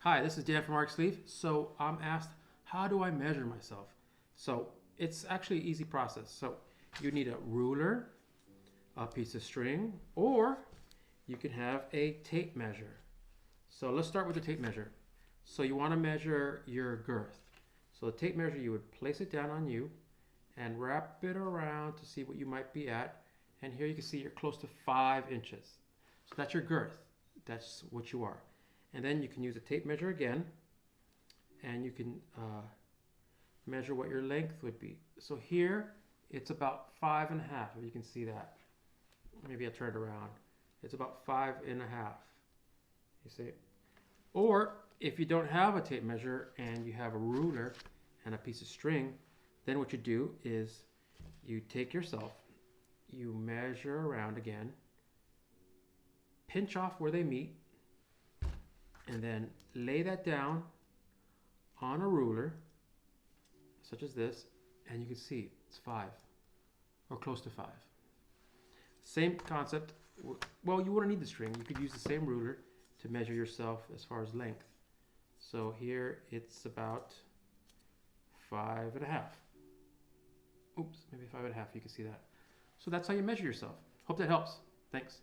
Hi, this is Dan from Mark Sleeve. So I'm asked, how do I measure myself? So it's actually an easy process. So you need a ruler, a piece of string, or you can have a tape measure. So let's start with the tape measure. So you want to measure your girth. So the tape measure, you would place it down on you and wrap it around to see what you might be at. And here you can see you're close to 5 inches. So that's your girth. That's what you are. And then you can use a tape measure again, and you can measure what your length would be. So here, it's about 5.5, if you can see that. Maybe I'll turn it around. It's about 5.5, you see. Or if you don't have a tape measure and you have a ruler and a piece of string, then what you do is you take yourself, you measure around again, pinch off where they meet, and then lay that down on a ruler, such as this, and you can see it's 5, or close to 5. Same concept. Well, you wouldn't need the string. You could use the same ruler to measure yourself as far as length. So here it's about 5.5. Oops, maybe 5.5, you can see that. So that's how you measure yourself. Hope that helps. Thanks.